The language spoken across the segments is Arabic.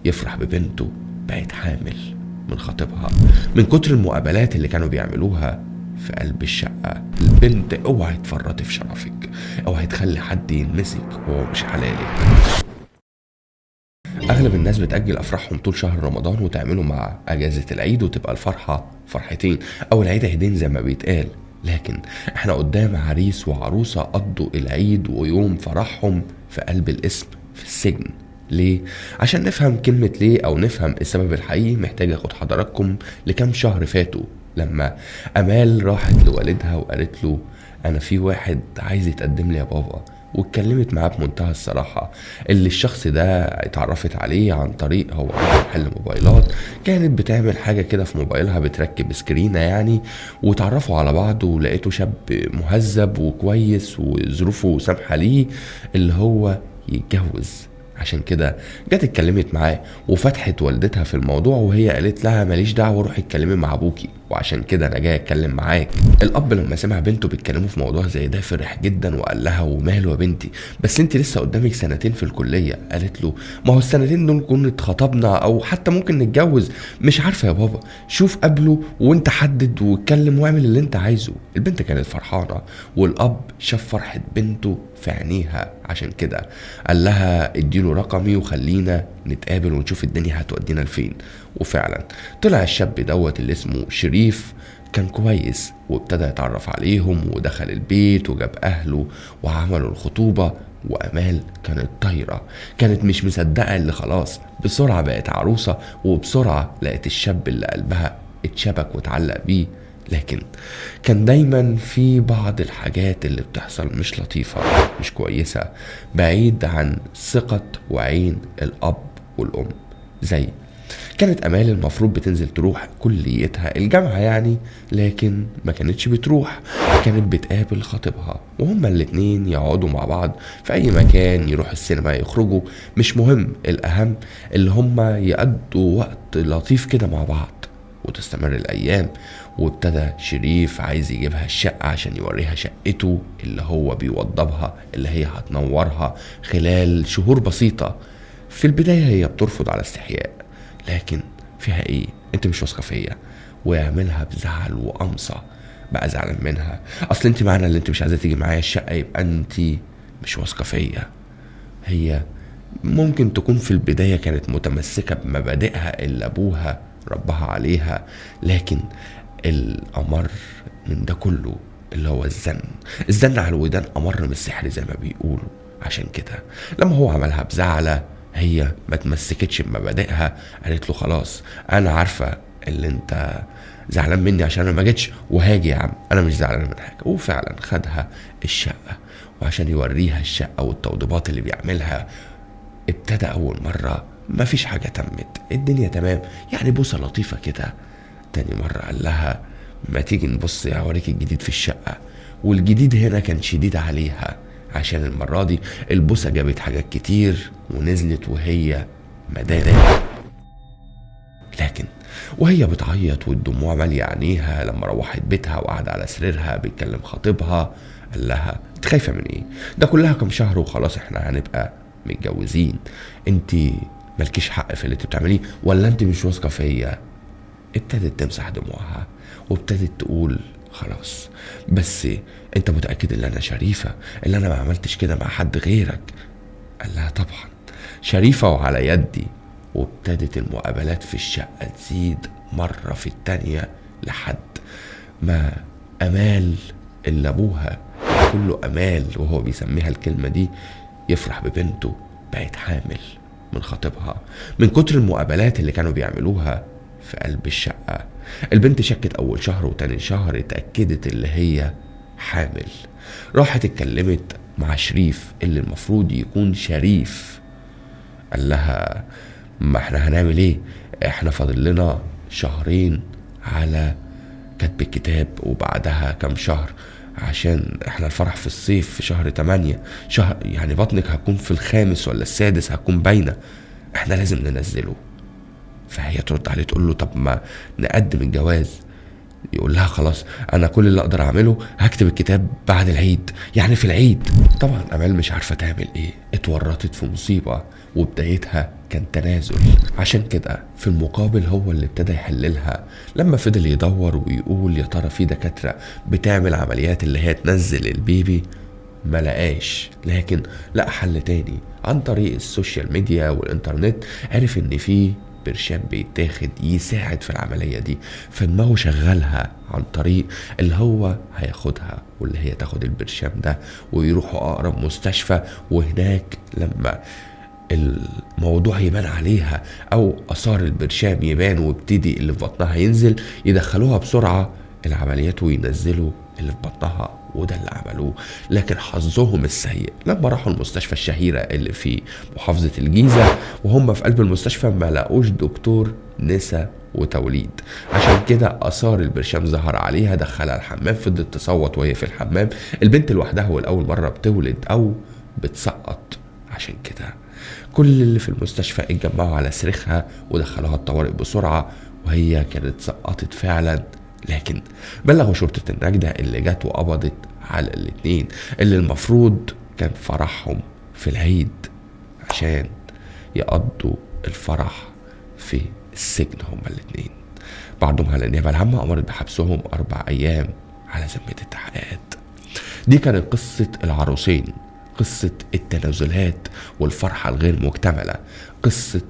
يفرح ببنته بقت حامل من خطيبها. من كتر المقابلات اللي كانوا بيعملوها في قلب الشقة، البنت اوعي تفرطي في شرفك، اوعي تخلي حد يلمسك وهو مش حلالك. اغلب الناس بتأجل افراحهم طول شهر رمضان وتعمله مع اجازة العيد، وتبقى الفرحة فرحتين او العيد عيدين زي ما بيتقال. لكن احنا قدام عريس وعروسة قضوا العيد ويوم فرحهم في قلب القسم في السجن. ليه؟ عشان نفهم كلمة ليه او نفهم السبب الحقيقي محتاج اخد حضراتكم لكام شهر فاتوا، لما امال راحت لوالدها وقالت له انا في واحد عايز يتقدم لي يا بابا، واتكلمت معاه بمنتهى الصراحة. اللي الشخص ده اتعرفت عليه عن طريق هو محل موبايلات، كانت بتعمل حاجة كده في موبايلها بتركب سكرينة يعني، وتعرفوا على بعض ولقيته شاب مهذب وكويس وظروفه سامحة ليه اللي هو يتجوز. عشان كده جت اتكلمت معاه وفتحت والدتها في الموضوع، وهي قالت لها ماليش دعوه روحي اتكلمي مع ابوكي، وعشان كده انا جاي اتكلم معاك. الاب لما سمع بنته بيتكلموا في موضوع زي ده فرح جدا وقال لها وماله يا بنتي، بس انت لسه قدامك سنتين في الكليه. قالت له ما هو السنتين دول نكون اتخطبنا او حتى ممكن نتجوز، مش عارفه يا بابا، شوف قبله وانت حدد واتكلم واعمل اللي انت عايزه. البنت كانت فرحانه والاب شاف فرحه بنته في عينيها، عشان كده قال لها اديله رقمي وخلينا نتقابل ونشوف الدنيا هتودينا لفين. وفعلا طلع الشاب دوت اللي اسمه شريف كان كويس، وابتدى يتعرف عليهم ودخل البيت وجاب اهله وعملوا الخطوبة. وامال كانت طايرة، كانت مش مصدقة اللي خلاص بسرعة بقت عروسة، وبسرعة لقت الشاب اللي قلبها اتشبك واتعلق بيه. لكن كان دايما في بعض الحاجات اللي بتحصل مش لطيفة مش كويسة بعيد عن ثقة وعين الأب والأم. زي كانت أمال المفروض بتنزل تروح كليتها الجامعة يعني، لكن ما كانتش بتروح، كانت بتقابل خطيبها وهما الاتنين يقعدوا مع بعض في أي مكان، يروحوا السينما يخرجوا، مش مهم، الأهم اللي هما يقضوا وقت لطيف كده مع بعض. وتستمر الأيام، وابتدى شريف عايز يجيبها الشقة عشان يوريها شقته اللي هو بيوضبها، اللي هي هتنورها خلال شهور بسيطة. في البداية هي بترفض على استحياء، لكن فيها ايه، انت مش واثقة فيا، ويعملها بزعل وقمصة. بقى زعلان منها، اصل انت معنى اللي انت مش عايزة تيجي معايا الشقة يبقى انت مش واثقة فيا. هي ممكن تكون في البداية كانت متمسكة بمبادئها اللي أبوها ربها عليها، لكن الأمر من ده كله اللي هو الزن على الودان أمر من السحر زي ما بيقولوا. عشان كده لما هو عملها بزعلة هي ما تمسكتش بمبادئها، قالت له خلاص أنا عارفة اللي أنت زعلان مني عشان أنا ما جيتش، وهاجي يا عم أنا مش زعلان من حاجة. وفعلا خدها الشقة، وعشان يوريها الشقة والتوضيبات اللي بيعملها ابتدى أول مرة مفيش حاجة تمت، الدنيا تمام يعني بوسة لطيفة كده. تاني مرة قال لها ما تيجي نبص اوريك الجديد في الشقة، والجديد هنا كان شديد عليها عشان المرة دي البوسة جابت حاجات كتير ونزلت وهي مدارة. لكن وهي بتعيط والدموع مالية عينيها لما روحت بيتها وقعد على سريرها بيتكلم خطيبها، قال لها انت خايفة من ايه؟ ده كلها كام شهر وخلاص احنا هنبقى متجوزين، انت مالكيش حق في اللي انت بتعمليه، ولا انت مش واثقة فيا؟ ابتدت تمسح دموعها وابتدت تقول خلاص، بس انت متأكد ان انا شريفة، ان انا ما عملتش كده مع حد غيرك؟ قال لها طبعا شريفة وعلى يدي. وابتدت المقابلات في الشقة تزيد مرة في التانية لحد ما أمال اللي أبوها كله أمال وهو بيسميها الكلمة دي يفرح ببنته بقت حامل من خطيبها. من كتر المقابلات اللي كانوا بيعملوها في قلب الشقة، البنت شكت أول شهر وتاني شهر اتأكدت اللي هي حامل. راحت اتكلمت مع شريف اللي المفروض يكون شريف، قال لها ما احنا هنعمل ايه، احنا فاضل لنا شهرين على كتب الكتاب وبعدها كام شهر، عشان احنا الفرح في الصيف في شهر 8، شهر يعني بطنك هتكون في الخامس ولا السادس هتكون باينة، احنا لازم ننزله. فهي ترد عليه تقول له طب ما نقدم الجواز. يقول لها خلاص انا كل اللي اقدر اعمله هكتب الكتاب بعد العيد، يعني في العيد. طبعا امال مش عارفه تعمل ايه، اتورطت في مصيبه وبدايتها كان تنازل. عشان كده في المقابل هو اللي ابتدى يحللها، لما فضل يدور ويقول يا ترى في دكاترة بتعمل عمليات اللي هي تنزل البيبي، ما لقاش، لكن لقى حل تاني عن طريق السوشيال ميديا والانترنت. عرف ان في برشام بيتاخد يساعد في العملية دي، فدماغه شغلها عن طريق اللي هو هياخدها، واللي هي تاخد البرشام ده ويروحوا اقرب مستشفى، وهناك لما الموضوع يبان عليها او اثار البرشام يبان وابتدي اللي في بطنها ينزل، يدخلوها بسرعة العمليات وينزلوا اللي في بطنها، وده اللي عملوه. لكن حظهم السيء لما راحوا المستشفى الشهيرة اللي في محافظة الجيزة، وهم في قلب المستشفى ما لقوش دكتور نسا وتوليد. عشان كده اثار البرشام ظهر عليها، دخلها الحمام، فضلت تصوت وهي في الحمام. البنت لوحدها والاول مرة بتولد او بتسقط. عشان كده كل اللي في المستشفى اتجمعوا على صريخها ودخلوها الطوارئ بسرعة، وهي كانت سقطت فعلا. لكن بلغوا شرطة النجدة اللي جت وقبضت على الاتنين اللي المفروض كان فرحهم في العيد، عشان يقضوا الفرح في السجن هما الاتنين. بعضهم على النيابة العامة أمرت بحبسهم 4 أيام على ذمة التحقيقات. دي كانت قصة العروسين، قصة التنازلات والفرحة الغير مكتملة، قصة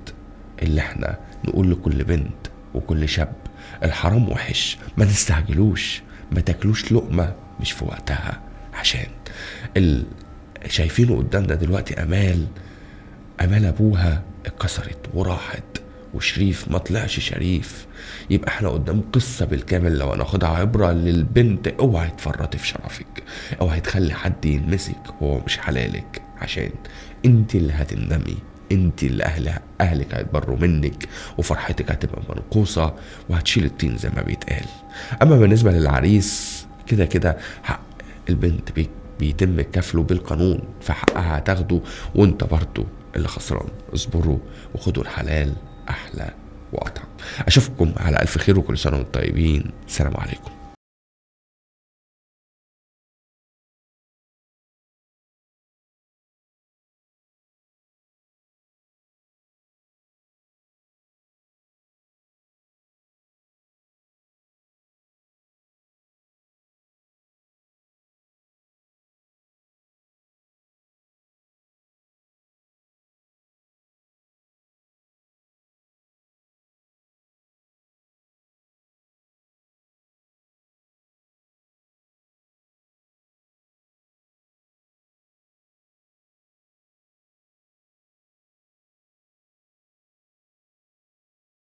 اللي احنا نقول لكل بنت وكل شاب الحرام وحش، ما تستعجلوش، ما تاكلوش لقمة مش في وقتها. عشان شايفينه قدامنا دلوقتي امال ابوها اتكسرت وراحت، وشريف ما طلعش شريف. يبقى احنا قدام قصة بالكامل لو هناخدها عبرة للبنت. اوعي تفرطي في شرفك، اوعي تخلي حد يلمسك وهو مش حلالك، عشان انت اللي هتندمي، انت اللي اهلك هيتبروا منك، وفرحتك هتبقى منقوصة وهتشيل الطين زي ما بيتقال. اما بالنسبة للعريس، كده كده حق البنت بيتم كفله بالقانون، فحقها هتاخده، وانت برضو اللي خسران. اصبروا وخدوا الحلال احلى واطعم. اشوفكم على الف خير، وكل سنة وانتم طيبين. السلام عليكم.